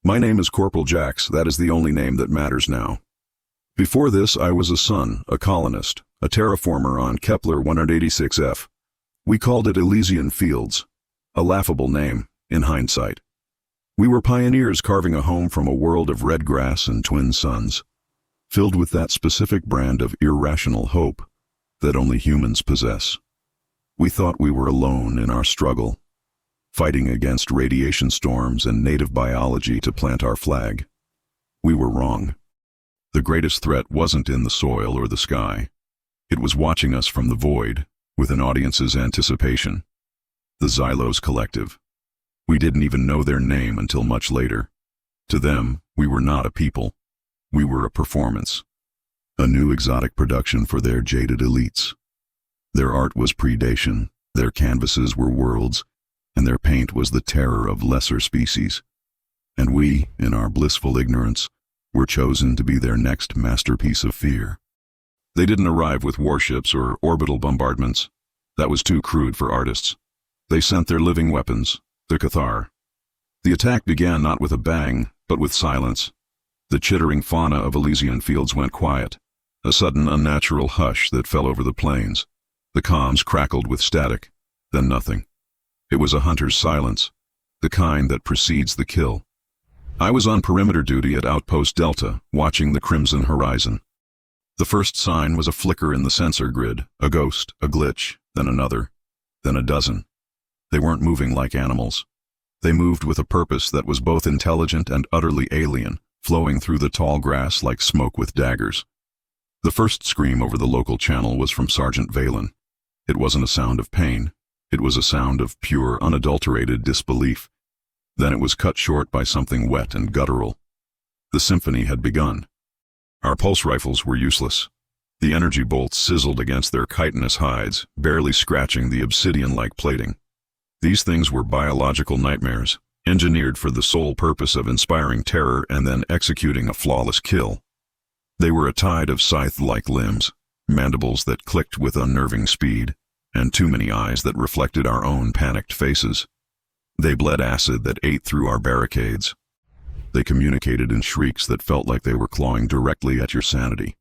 My name is Corporal Jax. That is the only name that matters now. Before this, I was a son, a colonist, a terraformer on Kepler 186f. We called it Elysian Fields, a laughable name, in hindsight. We were pioneers carving a home from a world of red grass and twin suns, filled with that specific brand of irrational hope that only humans possess. We thought we were alone in our struggle, fighting against radiation storms and native biology to plant our flag. We were wrong. The greatest threat wasn't in the soil or the sky. It was watching us from the void, with an audience's anticipation. The Xylos Collective. We didn't even know their name until much later. To them, we were not a people. We were a performance. A new exotic production for their jaded elites. Their art was predation, their canvases were worlds, and their paint was the terror of lesser species. And we, in our blissful ignorance, were chosen to be their next masterpiece of fear. They didn't arrive with warships or orbital bombardments. That was too crude for artists. They sent their living weapons, the Cathar. The attack began not with a bang, but with silence. The chittering fauna of Elysian Fields went quiet, a sudden unnatural hush that fell over the plains. The comms crackled with static, then nothing. It was a hunter's silence, the kind that precedes the kill. I was on perimeter duty at Outpost Delta, watching the crimson horizon. The first sign was a flicker in the sensor grid, a ghost, a glitch, then another, then a dozen. They weren't moving like animals. They moved with a purpose that was both intelligent and utterly alien, flowing through the tall grass like smoke with daggers. The first scream over the local channel was from Sergeant Valen. It wasn't a sound of pain. It was a sound of pure, unadulterated disbelief. Then it was cut short by something wet and guttural. The symphony had begun. Our pulse rifles were useless. The energy bolts sizzled against their chitinous hides, barely scratching the obsidian-like plating. These things were biological nightmares, engineered for the sole purpose of inspiring terror and then executing a flawless kill. They were a tide of scythe-like limbs, mandibles that clicked with unnerving speed, and too many eyes that reflected our own panicked faces. They bled acid that ate through our barricades. They communicated in shrieks that felt like they were clawing directly at your sanity.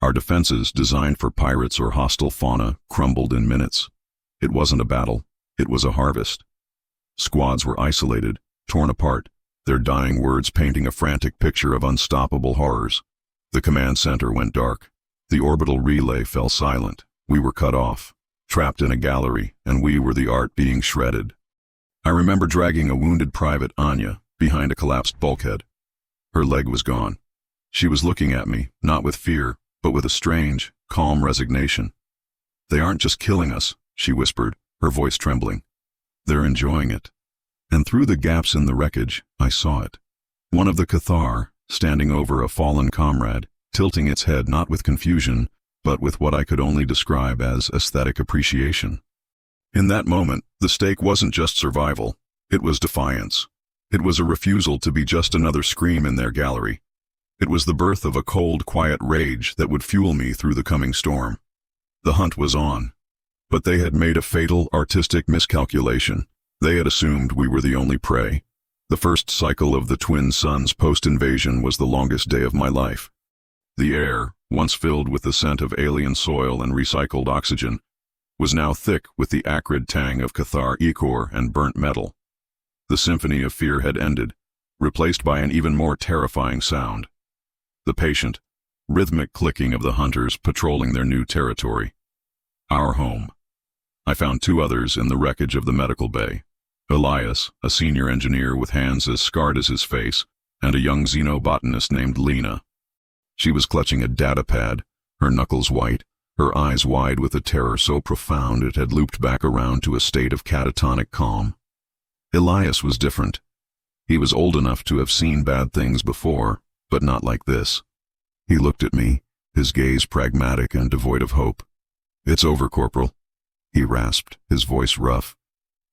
Our defenses, designed for pirates or hostile fauna, crumbled in minutes. It wasn't a battle, it was a harvest. Squads were isolated, torn apart, their dying words painting a frantic picture of unstoppable horrors. The command center went dark. The orbital relay fell silent. We were cut off, trapped in a gallery, and we were the art being shredded. I remember dragging a wounded private, Anya, behind a collapsed bulkhead. Her leg was gone. She was looking at me, not with fear, but with a strange, calm resignation. "They aren't just killing us," she whispered, her voice trembling. "They're enjoying it." And through the gaps in the wreckage, I saw it. One of the Cathar, standing over a fallen comrade, tilting its head not with confusion, but with what I could only describe as aesthetic appreciation. In that moment, the stake wasn't just survival, it was defiance. It was a refusal to be just another scream in their gallery. It was the birth of a cold, quiet rage that would fuel me through the coming storm. The hunt was on. But they had made a fatal, artistic miscalculation. They had assumed we were the only prey. The first cycle of the twin suns post-invasion was the longest day of my life. The air, once filled with the scent of alien soil and recycled oxygen, was now thick with the acrid tang of Cathar ichor and burnt metal. The symphony of fear had ended, replaced by an even more terrifying sound. The patient, rhythmic clicking of the hunters patrolling their new territory. Our home. I found two others in the wreckage of the medical bay. Elias, a senior engineer with hands as scarred as his face, and a young xenobotanist named Lena. She was clutching a data pad, her knuckles white, her eyes wide with a terror so profound it had looped back around to a state of catatonic calm. Elias was different. He was old enough to have seen bad things before, but not like this. He looked at me, his gaze pragmatic and devoid of hope. "It's over, Corporal," he rasped, his voice rough.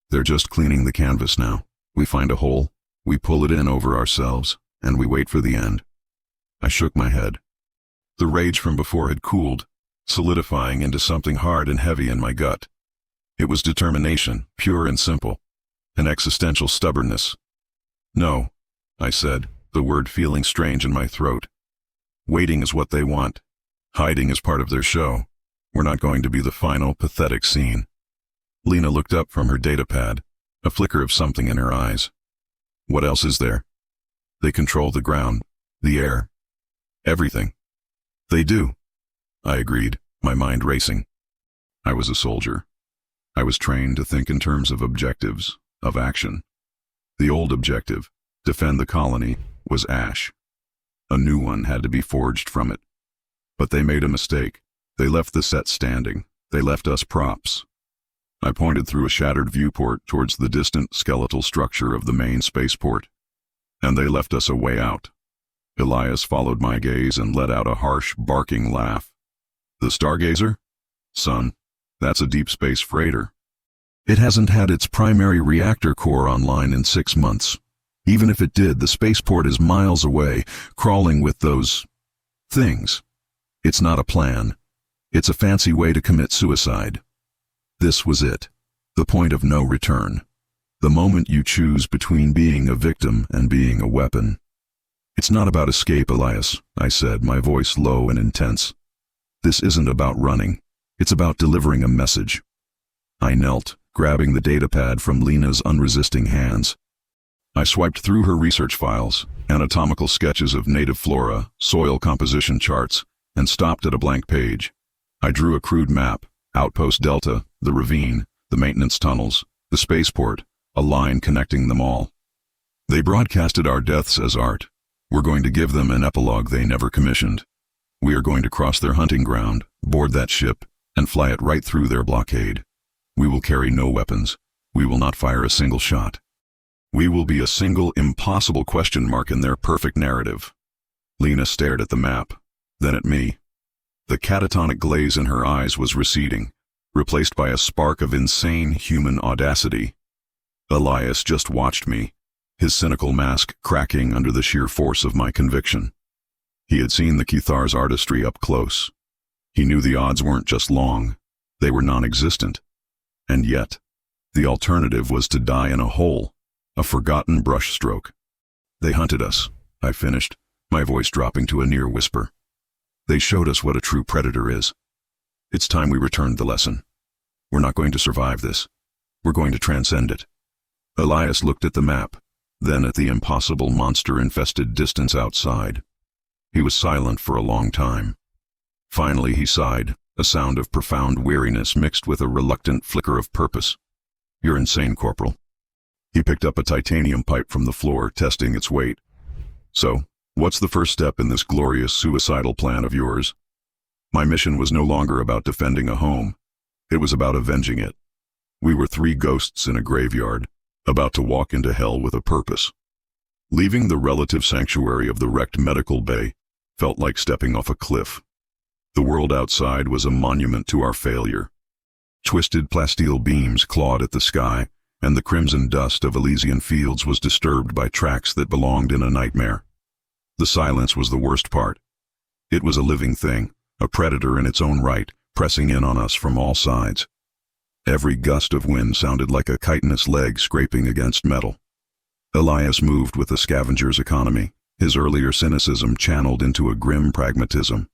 "They're just cleaning the canvas now. We find a hole, we pull it in over ourselves, and we wait for the end." I shook my head. The rage from before had cooled, solidifying into something hard and heavy in my gut. It was determination, pure and simple, an existential stubbornness. "No, I said, the word feeling strange in my throat. Waiting is what they want. Hiding is part of their show. We're not going to be the final, pathetic scene. Lena looked up from her datapad, a flicker of something in her eyes. What else is there? They control the ground, the air, everything. They do. I agreed, my mind racing. I was a soldier. I was trained to think in terms of objectives, of action. The old objective, defend the colony, was ash. A new one had to be forged from it. But they made a mistake. They left the set standing. They left us props. I pointed through a shattered viewport towards the distant skeletal structure of the main spaceport. And they left us a way out. Elias followed my gaze and let out a harsh, barking laugh. The Stargazer? Son, that's a deep space freighter. It hasn't had its primary reactor core online in 6 months. Even if it did, the spaceport is miles away, crawling with those things. It's not a plan. It's a fancy way to commit suicide. This was it. The point of no return. The moment you choose between being a victim and being a weapon. It's not about escape, Elias, I said, my voice low and intense. This isn't about running. It's about delivering a message. I knelt, grabbing the datapad from Lena's unresisting hands. I swiped through her research files, anatomical sketches of native flora, soil composition charts, and stopped at a blank page. I drew a crude map, Outpost Delta, the ravine, the maintenance tunnels, the spaceport, a line connecting them all. They broadcasted our deaths as art. We're going to give them an epilogue they never commissioned. We are going to cross their hunting ground, board that ship, and fly it right through their blockade. We will carry no weapons. We will not fire a single shot. We will be a single impossible question mark in their perfect narrative. Lena stared at the map, then at me. The catatonic glaze in her eyes was receding, replaced by a spark of insane human audacity. Elias just watched me, his cynical mask cracking under the sheer force of my conviction. He had seen the Kethar's artistry up close. He knew the odds weren't just long, they were non-existent. And yet, the alternative was to die in a hole, a forgotten brushstroke. They hunted us, I finished, my voice dropping to a near whisper. They showed us what a true predator is. It's time we returned the lesson. We're not going to survive this. We're going to transcend it. Elias looked at the map, then at the impossible monster-infested distance outside. He was silent for a long time. Finally he sighed, a sound of profound weariness mixed with a reluctant flicker of purpose. You're insane, Corporal. He picked up a titanium pipe from the floor, testing its weight. So, what's the first step in this glorious suicidal plan of yours? My mission was no longer about defending a home. It was about avenging it. We were 3 ghosts in a graveyard, about to walk into hell with a purpose. Leaving the relative sanctuary of the wrecked medical bay felt like stepping off a cliff. The world outside was a monument to our failure. Twisted plasteel beams clawed at the sky, and the crimson dust of Elysian fields was disturbed by tracks that belonged in a nightmare. The silence was the worst part. It was a living thing, a predator in its own right, pressing in on us from all sides. Every gust of wind sounded like a chitinous leg scraping against metal. Elias moved with the scavenger's economy, his earlier cynicism channeled into a grim pragmatism.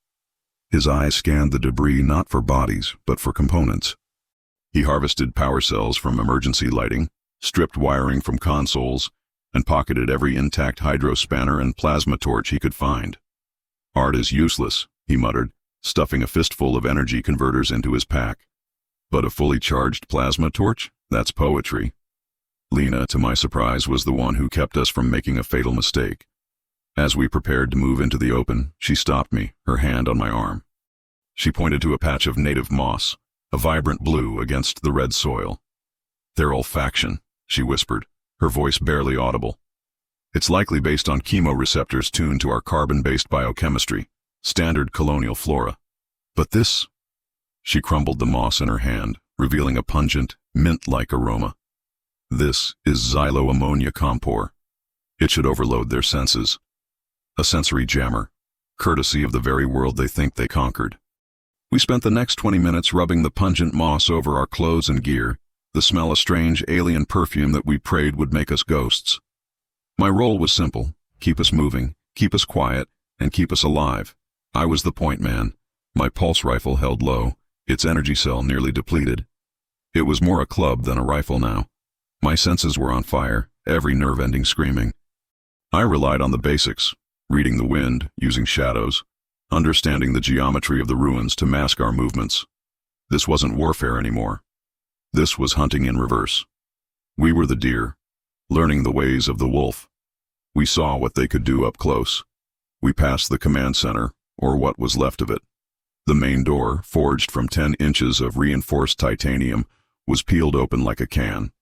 His eyes scanned the debris not for bodies, but for components. He harvested power cells from emergency lighting, stripped wiring from consoles, and pocketed every intact hydro spanner and plasma torch he could find. Art is useless, he muttered, stuffing a fistful of energy converters into his pack. But a fully charged plasma torch? That's poetry. Lena, to my surprise, was the one who kept us from making a fatal mistake. As we prepared to move into the open, she stopped me, her hand on my arm. She pointed to a patch of native moss, a vibrant blue against the red soil. Their olfaction, she whispered, her voice barely audible. It's likely based on chemoreceptors tuned to our carbon-based biochemistry, standard colonial flora. But this... She crumbled the moss in her hand, revealing a pungent, mint-like aroma. This is xyloammonia compor. It should overload their senses. A sensory jammer, courtesy of the very world they think they conquered. We spent the next 20 minutes rubbing the pungent moss over our clothes and gear, the smell a strange alien perfume that we prayed would make us ghosts. My role was simple: keep us moving, keep us quiet, and keep us alive. I was the point man. My pulse rifle held low, its energy cell nearly depleted. It was more a club than a rifle now. My senses were on fire, every nerve ending screaming. I relied on the basics: reading the wind, using shadows, understanding the geometry of the ruins to mask our movements. This wasn't warfare anymore. This was hunting in reverse. We were the deer, learning the ways of the wolf. We saw what they could do up close. We passed the command center, or what was left of it. The main door, forged from 10 inches of reinforced titanium, was peeled open like a can.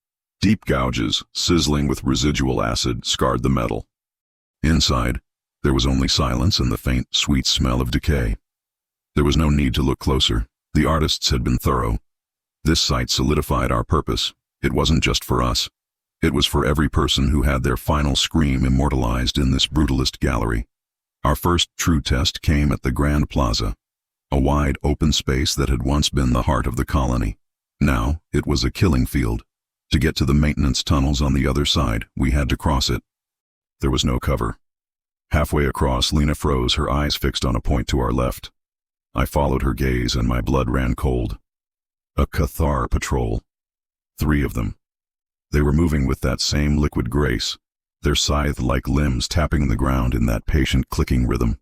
Deep gouges, sizzling with residual acid, scarred the metal. Inside, there was only silence and the faint, sweet smell of decay. There was no need to look closer. The artists had been thorough. This site solidified our purpose. It wasn't just for us. It was for every person who had their final scream immortalized in this brutalist gallery. Our first true test came at the Grand Plaza, a wide open space that had once been the heart of the colony. Now, it was a killing field. To get to the maintenance tunnels on the other side, we had to cross it. There was no cover. Halfway across, Lena froze, her eyes fixed on a point to our left. I followed her gaze and my blood ran cold. A Cathar patrol. 3 of them. They were moving with that same liquid grace, their scythe-like limbs tapping the ground in that patient clicking rhythm.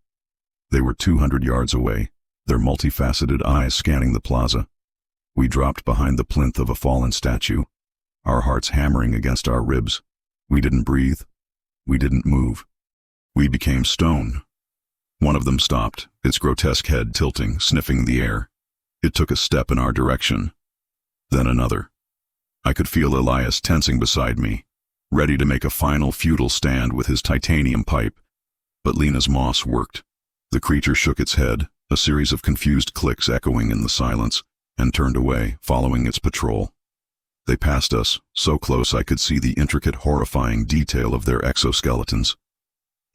They were 200 yards away, their multifaceted eyes scanning the plaza. We dropped behind the plinth of a fallen statue, our hearts hammering against our ribs. We didn't breathe. We didn't move. We became stone. One of them stopped, its grotesque head tilting, sniffing the air. It took a step in our direction. Then another. I could feel Elias tensing beside me, ready to make a final futile stand with his titanium pipe. But Lena's moss worked. The creature shook its head, a series of confused clicks echoing in the silence, and turned away, following its patrol. They passed us, so close I could see the intricate, horrifying detail of their exoskeletons.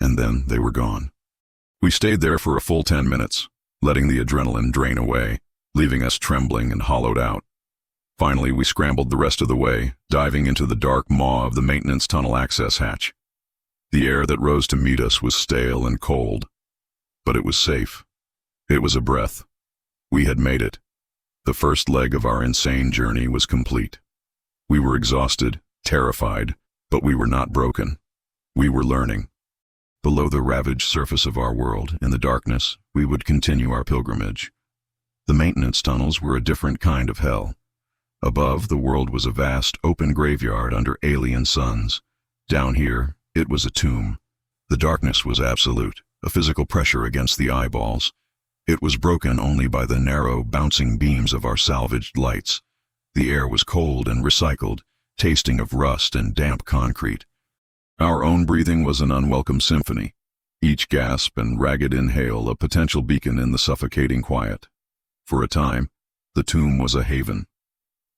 And then they were gone. We stayed there for a full 10 minutes, letting the adrenaline drain away, leaving us trembling and hollowed out. Finally, we scrambled the rest of the way, diving into the dark maw of the maintenance tunnel access hatch. The air that rose to meet us was stale and cold, but it was safe. It was a breath. We had made it. The first leg of our insane journey was complete. We were exhausted, terrified, but we were not broken. We were learning. Below the ravaged surface of our world, in the darkness, we would continue our pilgrimage. The maintenance tunnels were a different kind of hell. Above, the world was a vast, open graveyard under alien suns. Down here, it was a tomb. The darkness was absolute, a physical pressure against the eyeballs. It was broken only by the narrow, bouncing beams of our salvaged lights. The air was cold and recycled, tasting of rust and damp concrete. Our own breathing was an unwelcome symphony, each gasp and ragged inhale a potential beacon in the suffocating quiet. For a time, the tomb was a haven.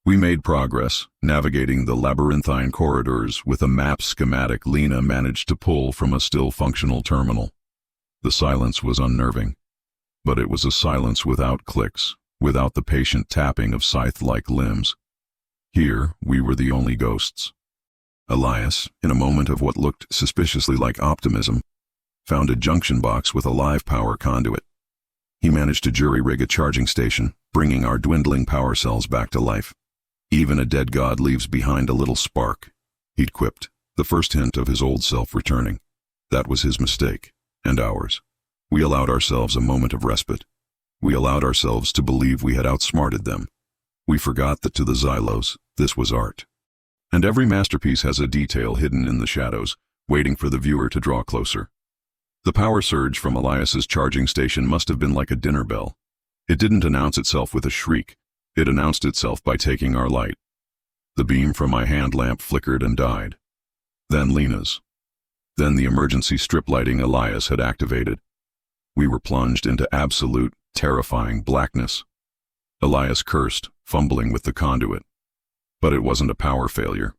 We made progress, navigating the labyrinthine corridors with a map schematic Lena managed to pull from a still-functional terminal. The silence was unnerving, but it was a silence without clicks, without the patient tapping of scythe-like limbs. Here, we were the only ghosts. Elias, in a moment of what looked suspiciously like optimism, found a junction box with a live power conduit. He managed to jury-rig a charging station, bringing our dwindling power cells back to life. Even a dead god leaves behind a little spark, he'd quipped, the first hint of his old self returning. That was his mistake, and ours. We allowed ourselves a moment of respite. We allowed ourselves to believe we had outsmarted them. We forgot that to the Xylos, this was art. And every masterpiece has a detail hidden in the shadows, waiting for the viewer to draw closer. The power surge from Elias's charging station must have been like a dinner bell. It didn't announce itself with a shriek. It announced itself by taking our light. The beam from my hand lamp flickered and died. Then Lena's. Then the emergency strip lighting Elias had activated. We were plunged into absolute, terrifying blackness. Elias cursed, fumbling with the conduit. But it wasn't a power failure.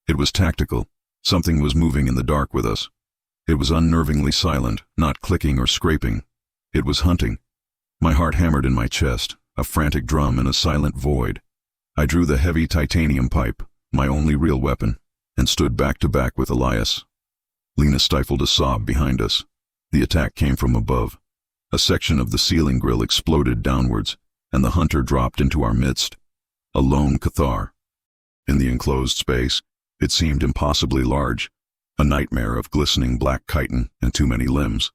It was tactical. Something was moving in the dark with us. It was unnervingly silent, not clicking or scraping. It was hunting. My heart hammered in my chest, a frantic drum in a silent void. I drew the heavy titanium pipe, my only real weapon, and stood back to back with Elias. Lena stifled a sob behind us. The attack came from above. A section of the ceiling grill exploded downwards, and the hunter dropped into our midst. A lone Cathar. In the enclosed space, it seemed impossibly large, a nightmare of glistening black chitin and too many limbs.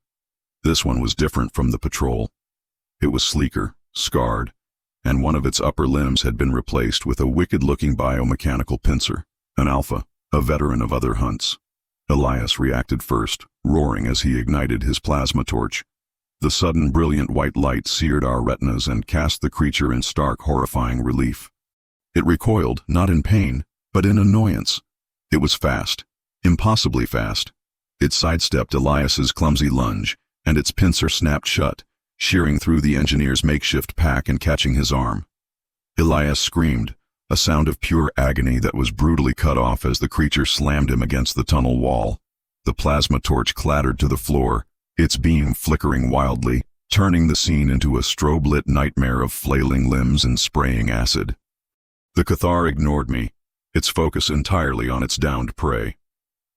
This one was different from the patrol. It was sleeker, scarred, and one of its upper limbs had been replaced with a wicked-looking biomechanical pincer, an alpha, a veteran of other hunts. Elias reacted first, roaring as he ignited his plasma torch. The sudden brilliant white light seared our retinas and cast the creature in stark, horrifying relief. It recoiled, not in pain, but in annoyance. It was fast, impossibly fast. It sidestepped Elias's clumsy lunge, and its pincer snapped shut, shearing through the engineer's makeshift pack and catching his arm. Elias screamed, a sound of pure agony that was brutally cut off as the creature slammed him against the tunnel wall. The plasma torch clattered to the floor, its beam flickering wildly, turning the scene into a strobe-lit nightmare of flailing limbs and spraying acid. The Cathar ignored me, its focus entirely on its downed prey.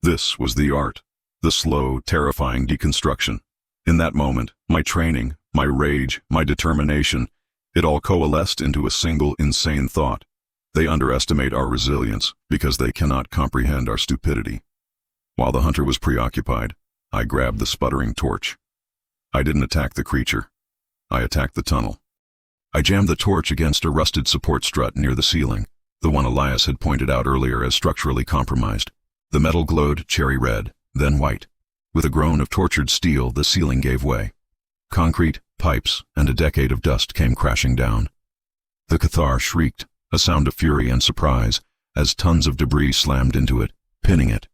This was the art, the slow, terrifying deconstruction. In that moment, my training, my rage, my determination, it all coalesced into a single insane thought. They underestimate our resilience because they cannot comprehend our stupidity. While the hunter was preoccupied, I grabbed the sputtering torch. I didn't attack the creature. I attacked the tunnel. I jammed the torch against a rusted support strut near the ceiling, the one Elias had pointed out earlier as structurally compromised. The metal glowed cherry red, then white. With a groan of tortured steel, the ceiling gave way. Concrete, pipes, and a decade of dust came crashing down. The Cathar shrieked, a sound of fury and surprise, as tons of debris slammed into it, pinning it.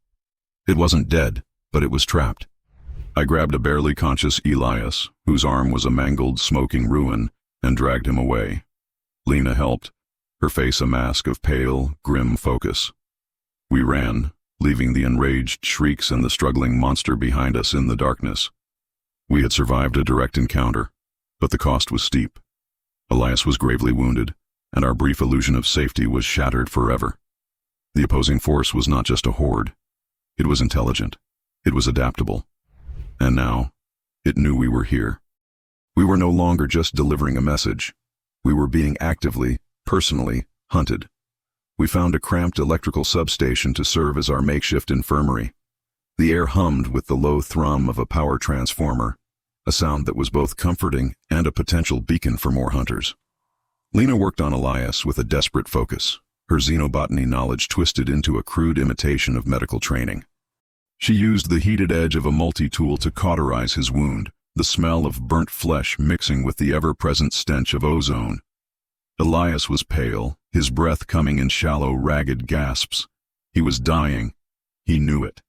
It wasn't dead, but it was trapped. I grabbed a barely conscious Elias, whose arm was a mangled, smoking ruin, and dragged him away. Lena helped, her face a mask of pale, grim focus. We ran, leaving the enraged shrieks and the struggling monster behind us in the darkness. We had survived a direct encounter, but the cost was steep. Elias was gravely wounded, and our brief illusion of safety was shattered forever. The opposing force was not just a horde. It was intelligent. It was adaptable. And now, it knew we were here. We were no longer just delivering a message. We were being actively, personally, hunted. We found a cramped electrical substation to serve as our makeshift infirmary. The air hummed with the low thrum of a power transformer, a sound that was both comforting and a potential beacon for more hunters. Lena worked on Elias with a desperate focus, her xenobotany knowledge twisted into a crude imitation of medical training. She used the heated edge of a multi-tool to cauterize his wound, the smell of burnt flesh mixing with the ever-present stench of ozone. Elias was pale, his breath coming in shallow, ragged gasps. He was dying. He knew it.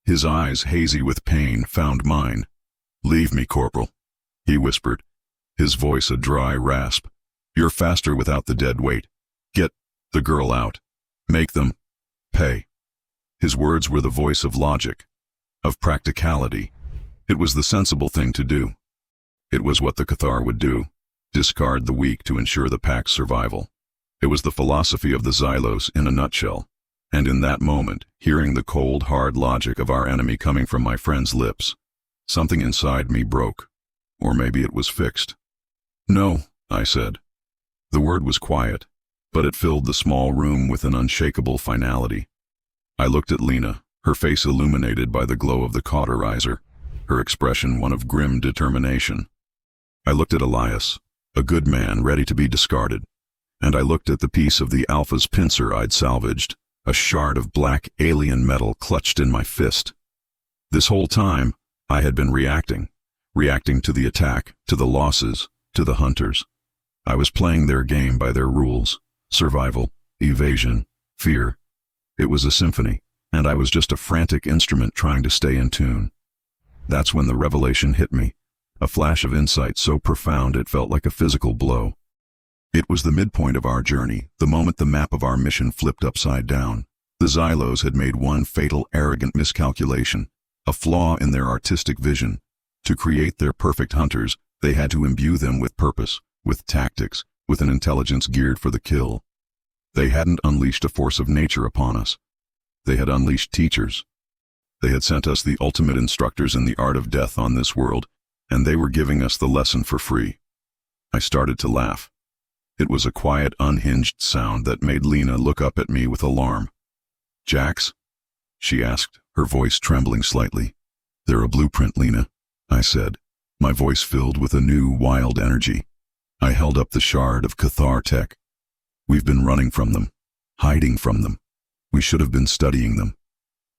His eyes, hazy with pain, found mine. "Leave me, Corporal," he whispered, his voice a dry rasp. "You're faster without the dead weight. Get the girl out. Make them pay." His words were the voice of logic, of practicality. It was the sensible thing to do. It was what the Cathar would do, discard the weak to ensure the pack's survival. It was the philosophy of the Xylos in a nutshell. And in that moment, hearing the cold, hard logic of our enemy coming from my friend's lips, something inside me broke. Or maybe it was fixed. "No," I said. The word was quiet, but it filled the small room with an unshakable finality. I looked at Lena, her face illuminated by the glow of the cauterizer, her expression one of grim determination. I looked at Elias, a good man ready to be discarded, and I looked at the piece of the Alpha's pincer I'd salvaged, a shard of black alien metal clutched in my fist. This whole time, I had been reacting to the attack, to the losses, to the hunters. I was playing their game by their rules: survival, evasion, fear. It was a symphony, and I was just a frantic instrument trying to stay in tune. That's when the revelation hit me, a flash of insight so profound it felt like a physical blow. It was the midpoint of our journey, the moment the map of our mission flipped upside down. The Xylos had made one fatal, arrogant miscalculation, a flaw in their artistic vision. To create their perfect hunters, they had to imbue them with purpose, with tactics, with an intelligence geared for the kill. They hadn't unleashed a force of nature upon us. They had unleashed teachers. They had sent us the ultimate instructors in the art of death on this world, and they were giving us the lesson for free. I started to laugh. It was a quiet, unhinged sound that made Lena look up at me with alarm. "Jax?" she asked, her voice trembling slightly. "They're a blueprint, Lena," I said, my voice filled with a new, wild energy. I held up the shard of Cathar tech. "We've been running from them, hiding from them. We should have been studying them."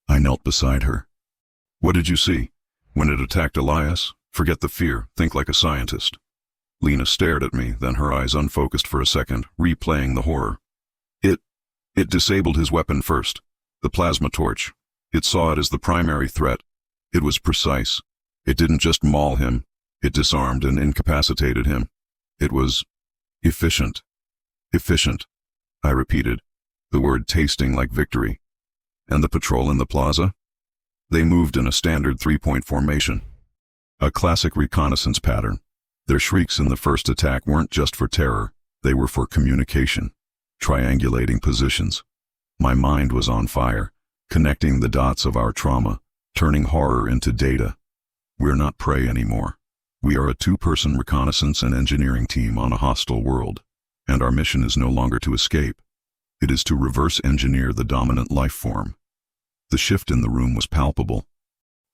I knelt beside her. "What did you see? When it attacked Elias? Forget the fear, think like a scientist." Lena stared at me, then her eyes unfocused for a second, replaying the horror. It disabled his weapon first, the plasma torch. It saw it as the primary threat. It was precise. It didn't just maul him, it disarmed and incapacitated him. It was efficient. Efficient, I repeated, the word tasting like victory. "And the patrol in the plaza?" "They moved in a standard three-point formation. A classic reconnaissance pattern. Their shrieks in the first attack weren't just for terror, they were for communication, triangulating positions. My mind was on fire, connecting the dots of our trauma, turning horror into data. We're not prey anymore. We are a two-person reconnaissance and engineering team on a hostile world, and our mission is no longer to escape. It is to reverse engineer the dominant life form." The shift in the room was palpable.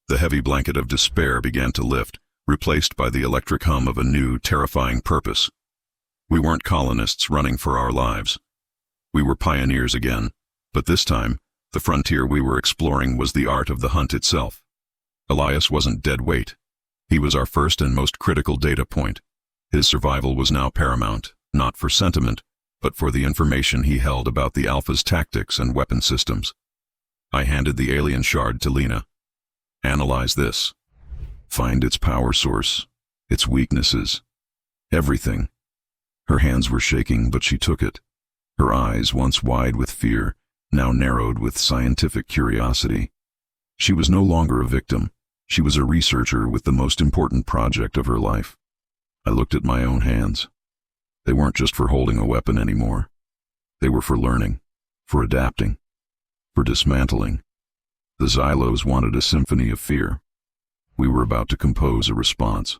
The heavy blanket of despair began to lift, replaced by the electric hum of a new, terrifying purpose. We weren't colonists running for our lives. We were pioneers again, but this time, the frontier we were exploring was the art of the hunt itself. Elias wasn't dead weight. He was our first and most critical data point. His survival was now paramount, not for sentiment, but for the information he held about the Alpha's tactics and weapon systems. I handed the alien shard to Lena. "Analyze this. Find its power source, its weaknesses, everything." Her hands were shaking, but she took it. Her eyes, once wide with fear, now narrowed with scientific curiosity. She was no longer a victim. She was a researcher with the most important project of her life. I looked at my own hands. They weren't just for holding a weapon anymore. They were for learning, for adapting, for dismantling. The Xylos wanted a symphony of fear. We were about to compose a response.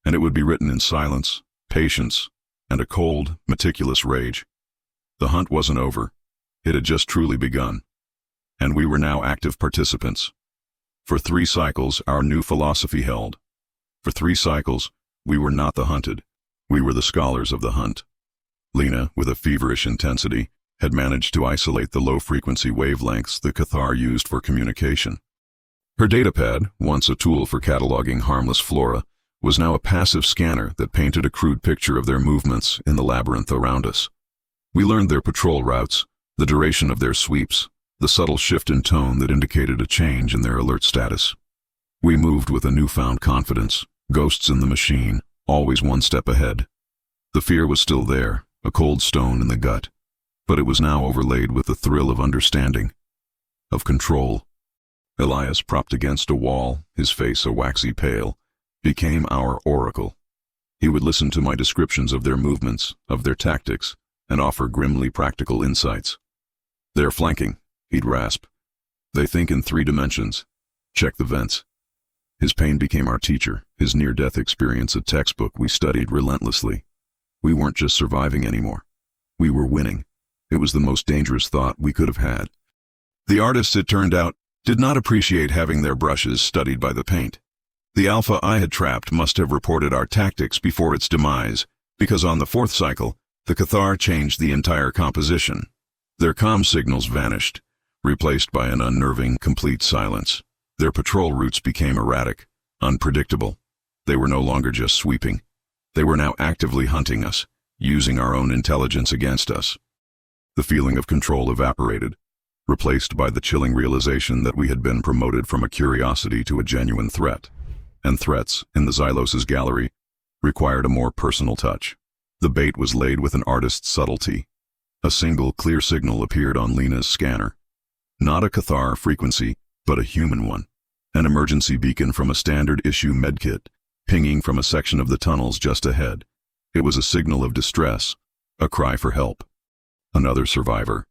And it would be written in silence, patience, and a cold, meticulous rage. The hunt wasn't over. It had just truly begun. And we were now active participants. For 3 cycles, our new philosophy held. For 3 cycles, we were not the hunted. We were the scholars of the hunt. Lena, with a feverish intensity, had managed to isolate the low-frequency wavelengths the Cathar used for communication. Her datapad, once a tool for cataloging harmless flora, was now a passive scanner that painted a crude picture of their movements in the labyrinth around us. We learned their patrol routes, the duration of their sweeps, the subtle shift in tone that indicated a change in their alert status. We moved with a newfound confidence, ghosts in the machine, always one step ahead. The fear was still there, a cold stone in the gut, but it was now overlaid with the thrill of understanding, of control. Elias, propped against a wall, his face a waxy pale, became our oracle. He would listen to my descriptions of their movements, of their tactics, and offer grimly practical insights. "They're flanking," he'd rasp. "They think in 3 dimensions. Check the vents." His pain became our teacher, his near-death experience a textbook we studied relentlessly. We weren't just surviving anymore. We were winning. It was the most dangerous thought we could have had. The artists, it turned out, did not appreciate having their brushes studied by the paint. The Alpha I had trapped must have reported our tactics before its demise, because on the 4th cycle, the Cathar changed the entire composition. Their comm signals vanished, replaced by an unnerving, complete silence. Their patrol routes became erratic, unpredictable. They were no longer just sweeping. They were now actively hunting us, using our own intelligence against us. The feeling of control evaporated, replaced by the chilling realization that we had been promoted from a curiosity to a genuine threat. And threats, in the Xylos' gallery, required a more personal touch. The bait was laid with an artist's subtlety. A single, clear signal appeared on Lena's scanner. Not a Cathar frequency, but a human one. An emergency beacon from a standard-issue medkit, pinging from a section of the tunnels just ahead. It was a signal of distress, a cry for help. Another survivor.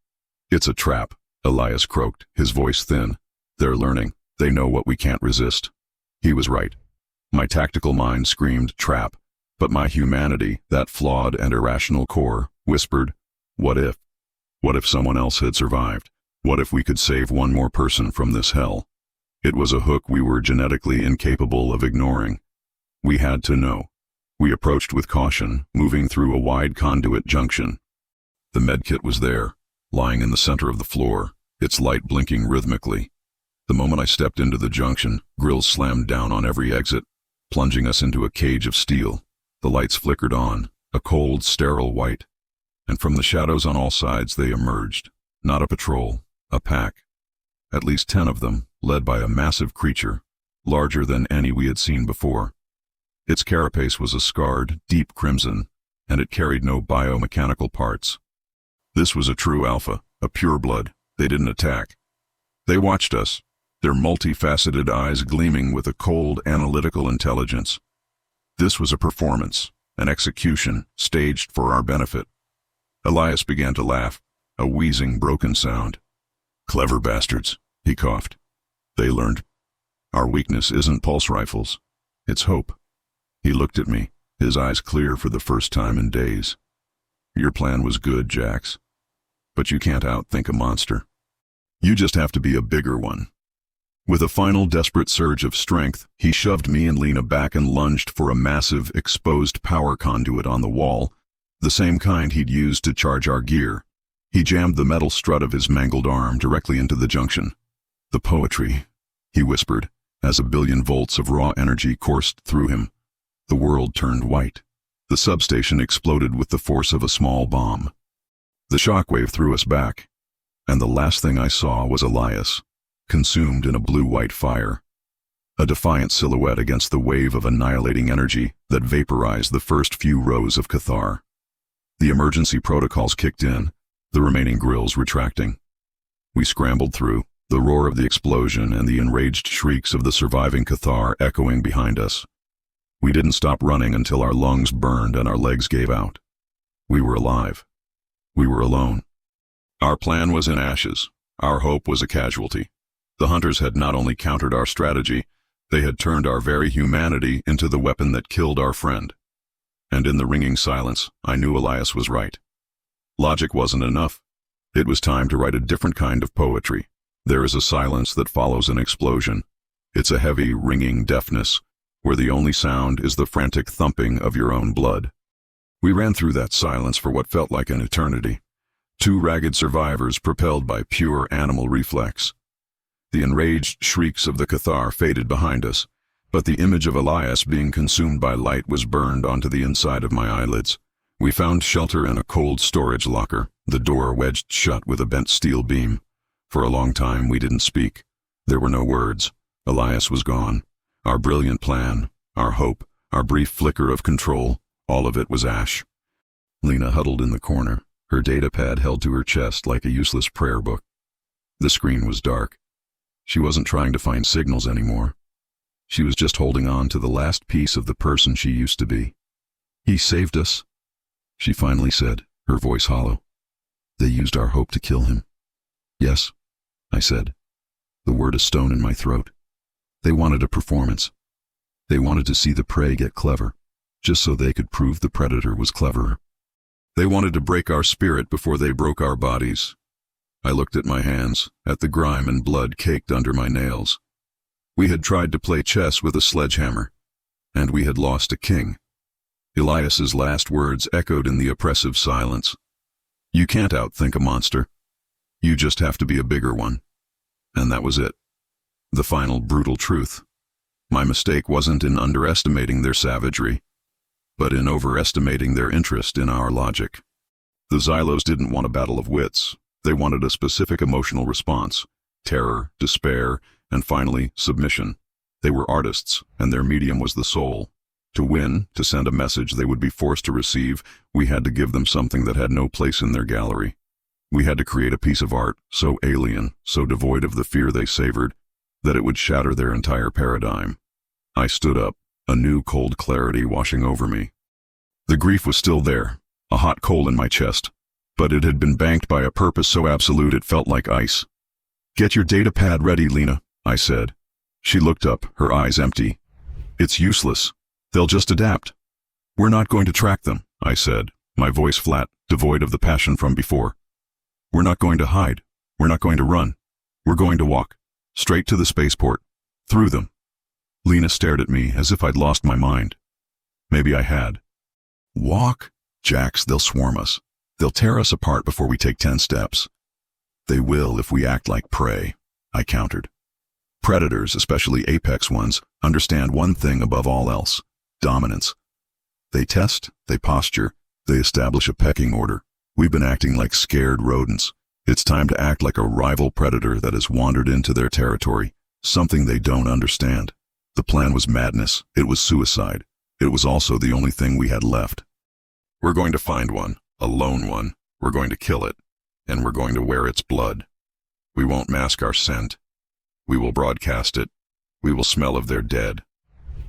"It's a trap," Elias croaked, his voice thin. "They're learning. They know what we can't resist. He was right. My tactical mind screamed trap, but my humanity, that flawed and irrational core, whispered, what if? What if someone else had survived? What if we could save one more person from this hell? It was a hook we were genetically incapable of ignoring. We had to know. We approached with caution, moving through a wide conduit junction. The medkit was there, lying in the center of the floor, its light blinking rhythmically. The moment I stepped into the junction, grills slammed down on every exit, plunging us into a cage of steel. The lights flickered on, a cold, sterile white, and from the shadows on all sides they emerged. Not a patrol, a pack. At least 10 of them, led by a massive creature, larger than any we had seen before. Its carapace was a scarred, deep crimson, and it carried no biomechanical parts. This was a true alpha, a pureblood. They didn't attack. They watched us, their multifaceted eyes gleaming with a cold, analytical intelligence. This was a performance, an execution, staged for our benefit. Elias began to laugh, a wheezing, broken sound. Clever bastards, he coughed. They learned. Our weakness isn't pulse rifles. It's hope. He looked at me, his eyes clear for the first time in days. Your plan was good, Jax. But you can't outthink a monster. You just have to be a bigger one. With a final desperate surge of strength, he shoved me and Lena back and lunged for a massive, exposed power conduit on the wall, the same kind he'd used to charge our gear. He jammed the metal strut of his mangled arm directly into the junction. The poetry, he whispered, as 1 billion volts of raw energy coursed through him. The world turned white. The substation exploded with the force of a small bomb. The shockwave threw us back, and the last thing I saw was Elias, consumed in a blue-white fire. A defiant silhouette against the wave of annihilating energy that vaporized the first few rows of Cathar. The emergency protocols kicked in, the remaining grills retracting. We scrambled through, the roar of the explosion and the enraged shrieks of the surviving Cathar echoing behind us. We didn't stop running until our lungs burned and our legs gave out. We were alive. We were alone. Our plan was in ashes. Our hope was a casualty. The hunters had not only countered our strategy, they had turned our very humanity into the weapon that killed our friend. And in the ringing silence, I knew Elias was right. Logic wasn't enough. It was time to write a different kind of poetry. There is a silence that follows an explosion. It's a heavy, ringing deafness, where the only sound is the frantic thumping of your own blood. We ran through that silence for what felt like an eternity. 2 ragged survivors propelled by pure animal reflex. The enraged shrieks of the Cathar faded behind us, but the image of Elias being consumed by light was burned onto the inside of my eyelids. We found shelter in a cold storage locker, the door wedged shut with a bent steel beam. For a long time we didn't speak. There were no words. Elias was gone. Our brilliant plan, our hope, our brief flicker of control, all of it was ash. Lena huddled in the corner, her data pad held to her chest like a useless prayer book. The screen was dark. She wasn't trying to find signals anymore. She was just holding on to the last piece of the person she used to be. He saved us, she finally said, her voice hollow. They used our hope to kill him. Yes, I said, the word a stone in my throat. They wanted a performance. They wanted to see the prey get clever, just so they could prove the predator was cleverer. They wanted to break our spirit before they broke our bodies. I looked at my hands, at the grime and blood caked under my nails. We had tried to play chess with a sledgehammer, and we had lost a king. Elias's last words echoed in the oppressive silence. You can't outthink a monster. You just have to be a bigger one. And that was it. The final brutal truth. My mistake wasn't in underestimating their savagery, but in overestimating their interest in our logic. The Xylos didn't want a battle of wits. They wanted a specific emotional response: terror, despair, and finally, submission. They were artists, and their medium was the soul. To win, to send a message they would be forced to receive, we had to give them something that had no place in their gallery. We had to create a piece of art so alien, so devoid of the fear they savored, that it would shatter their entire paradigm. I stood up, a new cold clarity washing over me. The grief was still there, a hot coal in my chest, but it had been banked by a purpose so absolute it felt like ice. Get your data pad ready, Lena, I said, She looked up, her eyes empty. It's useless. They'll just adapt. We're not going to track them, I said, my voice flat, devoid of the passion from before. We're not going to hide. We're not going to run. We're going to walk. Straight to the spaceport. Through them. Lena stared at me as if I'd lost my mind. Maybe I had. Walk? Jax, they'll swarm us. They'll tear us apart before we take 10 steps. They will if we act like prey, I countered. Predators, especially apex ones, understand one thing above all else: dominance. They test, they posture, they establish a pecking order. We've been acting like scared rodents. It's time to act like a rival predator that has wandered into their territory, something they don't understand. The plan was madness. It was suicide. It was also the only thing we had left. We're going to find one, a lone one. We're going to kill it, and we're going to wear its blood. We won't mask our scent. We will broadcast it. We will smell of their dead.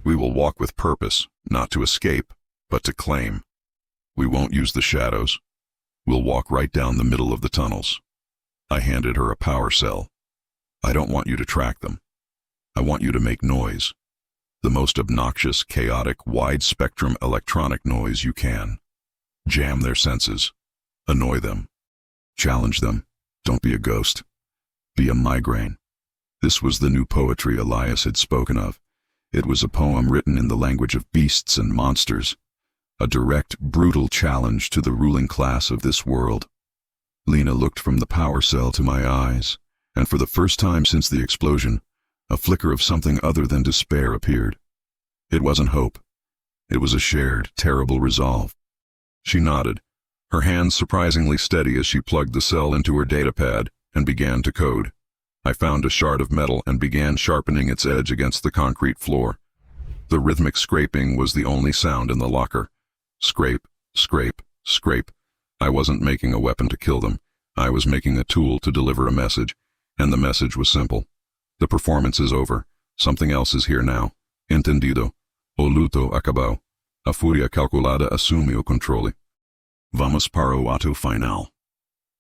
We will walk with purpose, not to escape, but to claim. We won't use the shadows. We'll walk right down the middle of the tunnels. I handed her a power cell. I don't want you to track them. I want you to make noise. The most obnoxious, chaotic, wide-spectrum electronic noise you can. Jam their senses. Annoy them. Challenge them. Don't be a ghost. Be a migraine. This was the new poetry Elias had spoken of. It was a poem written in the language of beasts and monsters. A direct, brutal challenge to the ruling class of this world. Lena looked from the power cell to my eyes, and for the first time since the explosion, a flicker of something other than despair appeared. It wasn't hope. It was a shared, terrible resolve. She nodded, her hands surprisingly steady as she plugged the cell into her datapad and began to code. I found a shard of metal and began sharpening its edge against the concrete floor. The rhythmic scraping was the only sound in the locker. Scrape, scrape, scrape. I wasn't making a weapon to kill them. I was making a tool to deliver a message, and the message was simple. The performance is over. Something else is here now. Entendido. O luto acabou. A furia calculada assume o controle. Vamos para o ato final.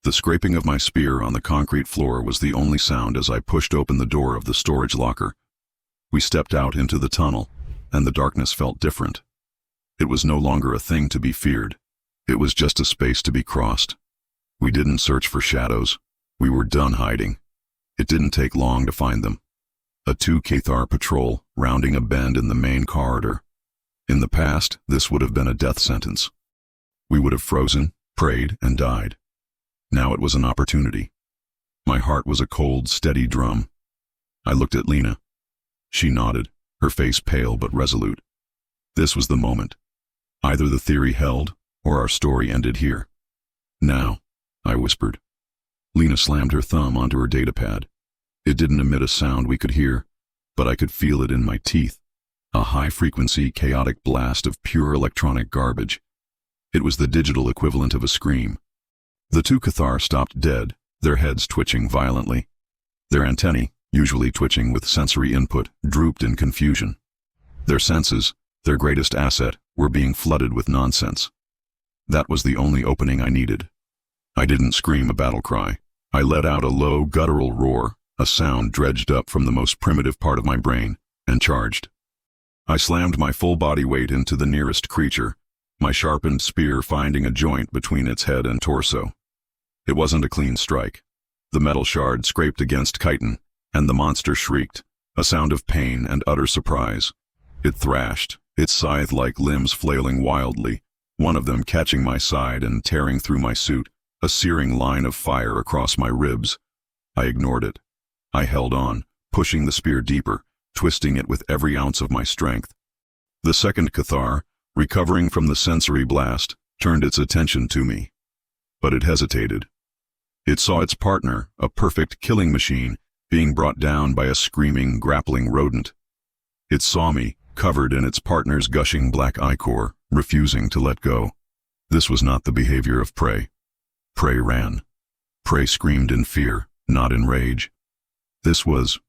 The scraping of my spear on the concrete floor was the only sound as I pushed open the door of the storage locker. We stepped out into the tunnel, and the darkness felt different. It was no longer a thing to be feared. It was just a space to be crossed. We didn't search for shadows. We were done hiding. It didn't take long to find them. A 2 Cathar patrol, rounding a bend in the main corridor. In the past, this would have been a death sentence. We would have frozen, prayed, and died. Now it was an opportunity. My heart was a cold, steady drum. I looked at Lena. She nodded, her face pale but resolute. This was the moment. Either the theory held, or our story ended here. Now, I whispered. Lena slammed her thumb onto her datapad. It didn't emit a sound we could hear, but I could feel it in my teeth. A high-frequency, chaotic blast of pure electronic garbage. It was the digital equivalent of a scream. The 2 Cathar stopped dead, their heads twitching violently. Their antennae, usually twitching with sensory input, drooped in confusion. Their senses, their greatest asset, were being flooded with nonsense. That was the only opening I needed. I didn't scream a battle cry. I let out a low, guttural roar, a sound dredged up from the most primitive part of my brain, and charged. I slammed my full body weight into the nearest creature, my sharpened spear finding a joint between its head and torso. It wasn't a clean strike. The metal shard scraped against chitin, and the monster shrieked, a sound of pain and utter surprise. It thrashed, its scythe-like limbs flailing wildly, one of them catching my side and tearing through my suit, a searing line of fire across my ribs. I ignored it. I held on, pushing the spear deeper, twisting it with every ounce of my strength. The 2nd Cathar, recovering from the sensory blast, turned its attention to me. But it hesitated. It saw its partner, a perfect killing machine, being brought down by a screaming, grappling rodent. It saw me, covered in its partner's gushing black ichor, refusing to let go. This was not the behavior of prey. Prey ran. Prey screamed in fear, not in rage. This was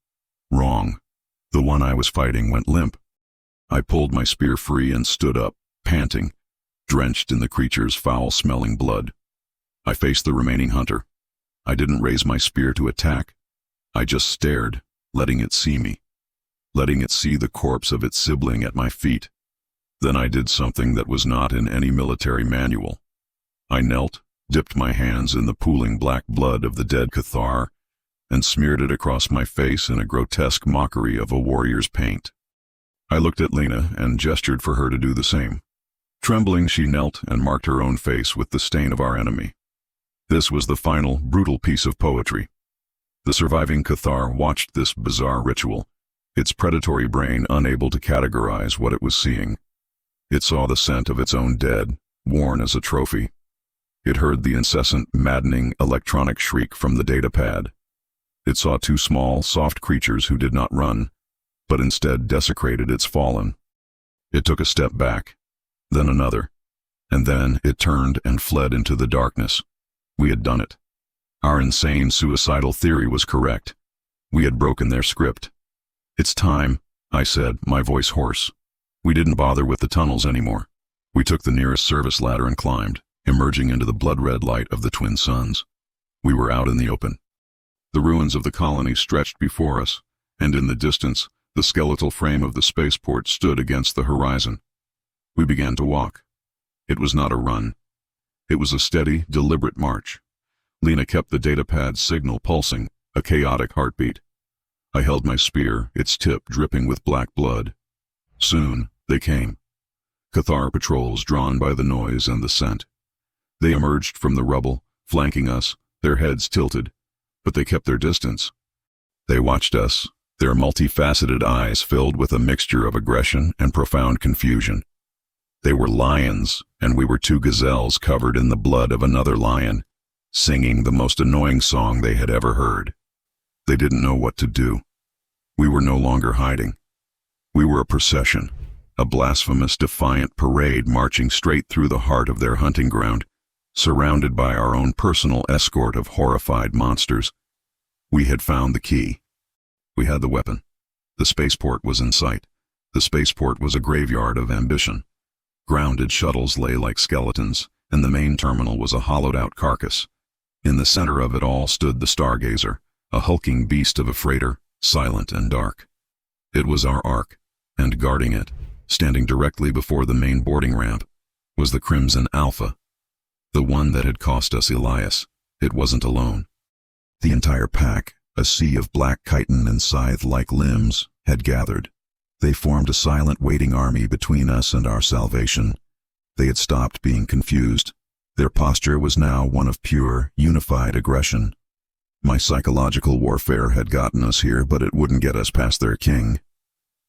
wrong. The one I was fighting went limp. I pulled my spear free and stood up, panting, drenched in the creature's foul-smelling blood. I faced the remaining hunter. I didn't raise my spear to attack. I just stared, letting it see me. letting it see the corpse of its sibling at my feet. Then I did something that was not in any military manual. I knelt, dipped my hands in the pooling black blood of the dead Cathar, and smeared it across my face in a grotesque mockery of a warrior's paint. I looked at Lena and gestured for her to do the same. Trembling, she knelt and marked her own face with the stain of our enemy. This was the final, brutal piece of poetry. The surviving Cathar watched this bizarre ritual, its predatory brain unable to categorize what it was seeing. It saw the scent of its own dead, worn as a trophy. It heard the incessant, maddening electronic shriek from the datapad. It saw two small, soft creatures who did not run, but instead desecrated its fallen. It took a step back, then another, and then it turned and fled into the darkness. We had done it. Our insane suicidal theory was correct. We had broken their script. "It's time," I said, my voice hoarse. We didn't bother with the tunnels anymore. We took the nearest service ladder and climbed, emerging into the blood-red light of the twin suns. We were out in the open. The ruins of the colony stretched before us, and in the distance, the skeletal frame of the spaceport stood against the horizon. We began to walk. It was not a run. It was a steady, deliberate march. Lena kept the datapad's signal pulsing, a chaotic heartbeat. I held my spear, its tip dripping with black blood. Soon, they came. Cathar patrols drawn by the noise and the scent. They emerged from the rubble, flanking us, their heads tilted, but they kept their distance. They watched us, their multifaceted eyes filled with a mixture of aggression and profound confusion. They were lions, and we were two gazelles covered in the blood of another lion, singing the most annoying song they had ever heard. They didn't know what to do. We were no longer hiding. We were a procession, a blasphemous, defiant parade marching straight through the heart of their hunting ground, surrounded by our own personal escort of horrified monsters. We had found the key. We had the weapon. The spaceport was in sight. The spaceport was a graveyard of ambition. Grounded shuttles lay like skeletons, and the main terminal was a hollowed-out carcass. In the center of it all stood the Stargazer, a hulking beast of a freighter, silent and dark. It was our Ark, and guarding it, standing directly before the main boarding ramp, was the Crimson Alpha, the one that had cost us Elias. It wasn't alone. The entire pack, a sea of black chitin and scythe-like limbs, had gathered. They formed a silent waiting army between us and our salvation. They had stopped being confused. Their posture was now one of pure, unified aggression. My psychological warfare had gotten us here, but it wouldn't get us past their king.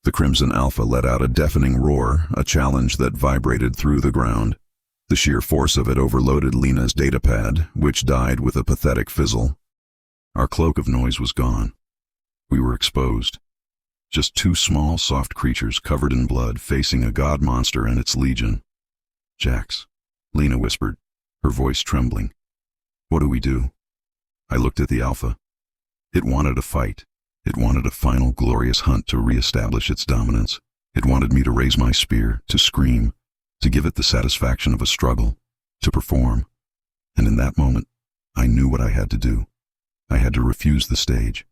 The Crimson Alpha let out a deafening roar, a challenge that vibrated through the ground. The sheer force of it overloaded Lena's datapad, which died with a pathetic fizzle. Our cloak of noise was gone. We were exposed. Just two small, soft creatures covered in blood facing a god monster and its legion. "Jax," Lena whispered, her voice trembling. "What do we do?" I looked at the Alpha. It wanted a fight. It wanted a final glorious hunt to reestablish its dominance. It wanted me to raise my spear, to scream, to give it the satisfaction of a struggle, to perform. And in that moment, I knew what I had to do. I had to refuse the stage.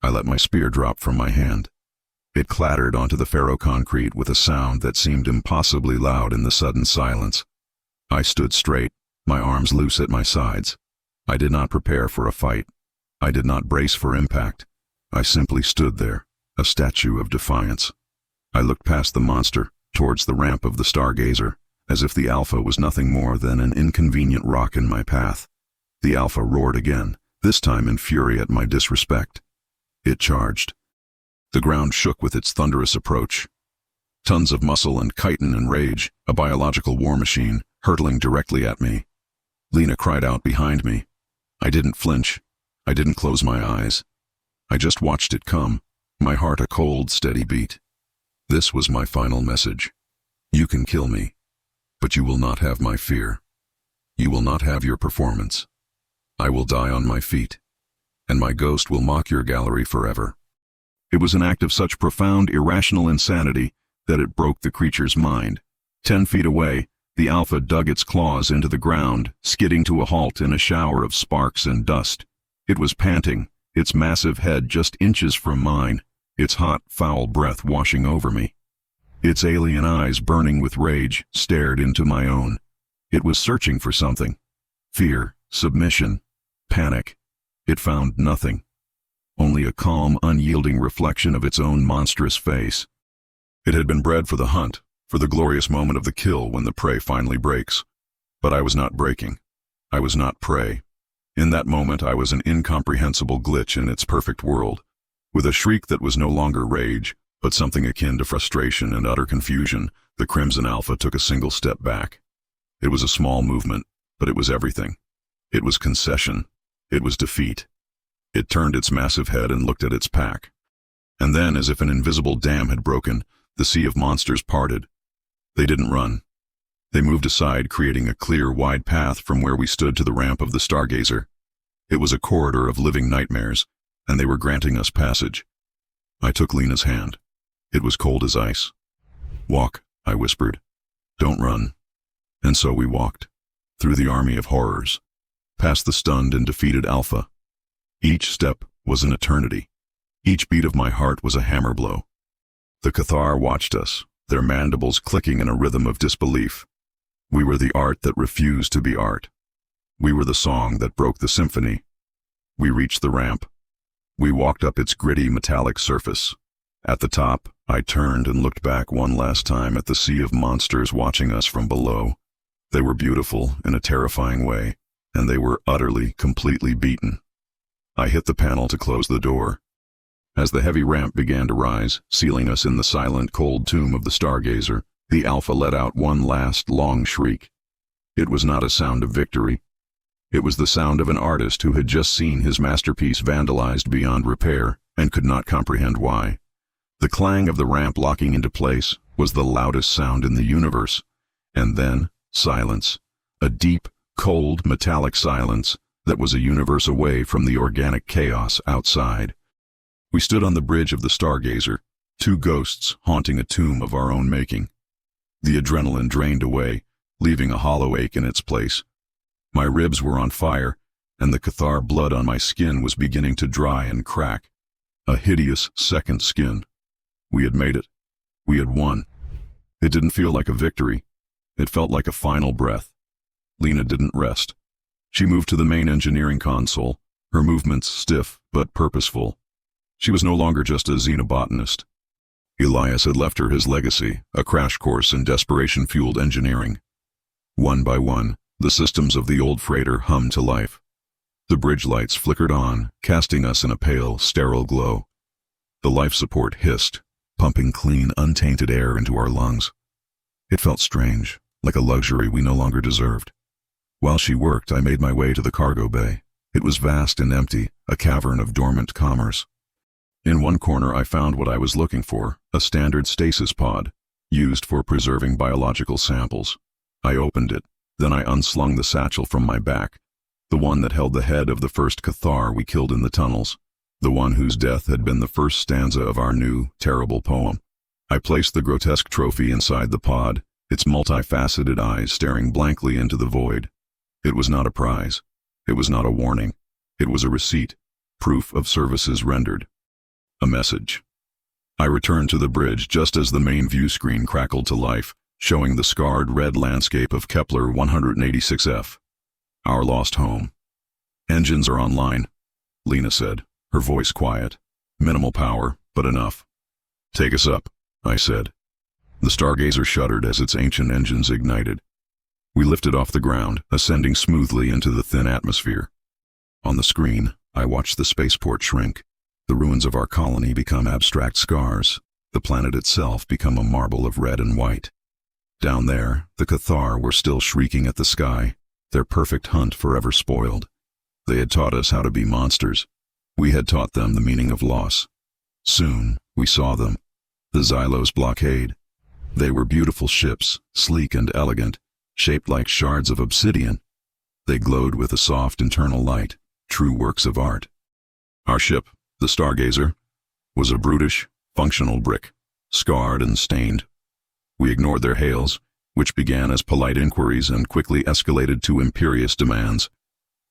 I let my spear drop from my hand. It clattered onto the ferroconcrete with a sound that seemed impossibly loud in the sudden silence. I stood straight, my arms loose at my sides. I did not prepare for a fight. I did not brace for impact. I simply stood there, a statue of defiance. I looked past the monster, towards the ramp of the Stargazer, as if the Alpha was nothing more than an inconvenient rock in my path. The Alpha roared again, this time in fury at my disrespect. It charged. The ground shook with its thunderous approach. Tons of muscle and chitin and rage, a biological war machine, hurtling directly at me. Lena cried out behind me. I didn't flinch. I didn't close my eyes. I just watched it come, my heart a cold, steady beat. This was my final message. You can kill me, but you will not have my fear. You will not have your performance. I will die on my feet, and my ghost will mock your gallery forever. It was an act of such profound, irrational insanity that it broke the creature's mind. 10 feet away, the Alpha dug its claws into the ground, skidding to a halt in a shower of sparks and dust. It was panting, its massive head just inches from mine, its hot, foul breath washing over me. Its alien eyes, burning with rage, stared into my own. It was searching for something. Fear, submission, panic. It found nothing. Only a calm, unyielding reflection of its own monstrous face. It had been bred for the hunt, for the glorious moment of the kill when the prey finally breaks. But I was not breaking. I was not prey. In that moment I was an incomprehensible glitch in its perfect world. With a shriek that was no longer rage, but something akin to frustration and utter confusion, the Crimson Alpha took a single step back. It was a small movement, but it was everything. It was concession. It was defeat. It turned its massive head and looked at its pack. And then, as if an invisible dam had broken, the sea of monsters parted. They didn't run. They moved aside, creating a clear, wide path from where we stood to the ramp of the Stargazer. It was a corridor of living nightmares, and they were granting us passage. I took Lena's hand. It was cold as ice. "Walk," I whispered. "Don't run." And so we walked, through the army of horrors, past the stunned and defeated Alpha. Each step was an eternity. Each beat of my heart was a hammer blow. The Cathar watched us, their mandibles clicking in a rhythm of disbelief. We were the art that refused to be art. We were the song that broke the symphony. We reached the ramp. We walked up its gritty, metallic surface. At the top, I turned and looked back one last time at the sea of monsters watching us from below. They were beautiful in a terrifying way, and they were utterly, completely beaten. I hit the panel to close the door. As the heavy ramp began to rise, sealing us in the silent, cold tomb of the Stargazer, the Alpha let out one last, long shriek. It was not a sound of victory. It was the sound of an artist who had just seen his masterpiece vandalized beyond repair and could not comprehend why. The clang of the ramp locking into place was the loudest sound in the universe. And then, silence. A deep, cold, metallic silence that was a universe away from the organic chaos outside. We stood on the bridge of the Stargazer, two ghosts haunting a tomb of our own making. The adrenaline drained away, leaving a hollow ache in its place. My ribs were on fire, and the Cathar blood on my skin was beginning to dry and crack. A hideous second skin. We had made it. We had won. It didn't feel like a victory. It felt like a final breath. Lena didn't rest. She moved to the main engineering console, her movements stiff but purposeful. She was no longer just a xenobotanist. Elias had left her his legacy, a crash course in desperation-fueled engineering. One by one, the systems of the old freighter hummed to life. The bridge lights flickered on, casting us in a pale, sterile glow. The life support hissed, pumping clean, untainted air into our lungs. It felt strange, like a luxury we no longer deserved. While she worked, I made my way to the cargo bay. It was vast and empty, a cavern of dormant commerce. In one corner I found what I was looking for, a standard stasis pod, used for preserving biological samples. I opened it, then I unslung the satchel from my back, the one that held the head of the first Cathar we killed in the tunnels, the one whose death had been the first stanza of our new, terrible poem. I placed the grotesque trophy inside the pod, its multifaceted eyes staring blankly into the void. It was not a prize. It was not a warning. It was a receipt, proof of services rendered. A message. I returned to the bridge just as the main view screen crackled to life, showing the scarred red landscape of Kepler 186F. Our lost home. "Engines are online," Lena said, her voice quiet. "Minimal power, but enough." "Take us up," I said. The Stargazer shuddered as its ancient engines ignited. We lifted off the ground, ascending smoothly into the thin atmosphere. On the screen, I watched the spaceport shrink. The ruins of our colony become abstract scars, the planet itself become a marble of red and white. Down there, the Cathar were still shrieking at the sky, their perfect hunt forever spoiled. They had taught us how to be monsters. We had taught them the meaning of loss. Soon, we saw them. The Xylos blockade. They were beautiful ships, sleek and elegant, shaped like shards of obsidian. They glowed with a soft internal light, true works of art. Our ship, the Stargazer, was a brutish, functional brick, scarred and stained. We ignored their hails, which began as polite inquiries and quickly escalated to imperious demands.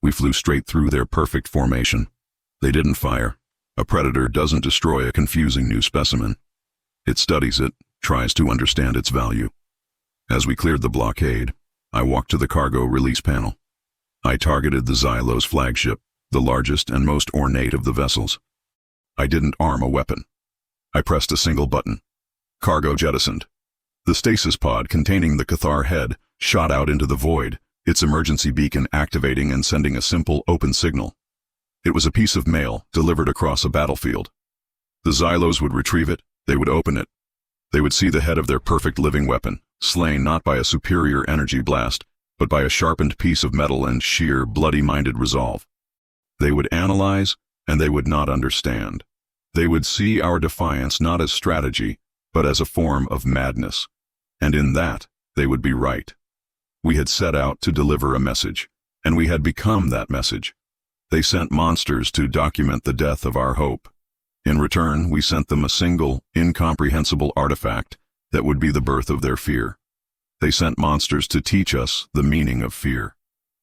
We flew straight through their perfect formation. They didn't fire. A predator doesn't destroy a confusing new specimen. It studies it, tries to understand its value. As we cleared the blockade, I walked to the cargo release panel. I targeted the Xylos flagship, the largest and most ornate of the vessels. I didn't arm a weapon. I pressed a single button. Cargo jettisoned. The stasis pod containing the Cathar head shot out into the void, its emergency beacon activating and sending a simple, open signal. It was a piece of mail delivered across a battlefield. The Xylos would retrieve it, they would open it. They would see the head of their perfect living weapon, slain not by a superior energy blast, but by a sharpened piece of metal and sheer, bloody-minded resolve. They would analyze, and they would not understand. They would see our defiance not as strategy, but as a form of madness. And in that, they would be right. We had set out to deliver a message, and we had become that message. They sent monsters to document the death of our hope. In return, we sent them a single, incomprehensible artifact that would be the birth of their fear. They sent monsters to teach us the meaning of fear.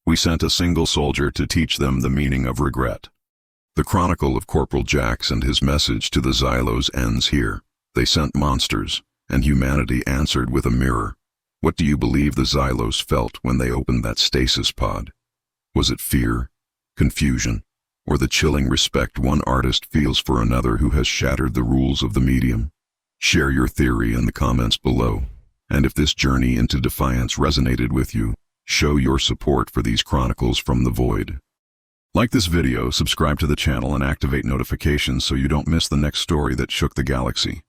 We sent a single soldier to teach them the meaning of regret. The chronicle of Corporal Jax and his message to the Xylos ends here. They sent monsters, and humanity answered with a mirror. What do you believe the Xylos felt when they opened that stasis pod? Was it fear, confusion, or the chilling respect one artist feels for another who has shattered the rules of the medium? Share your theory in the comments below. And if this journey into defiance resonated with you, show your support for these chronicles from the void. Like this video, subscribe to the channel and activate notifications so you don't miss the next story that shook the galaxy.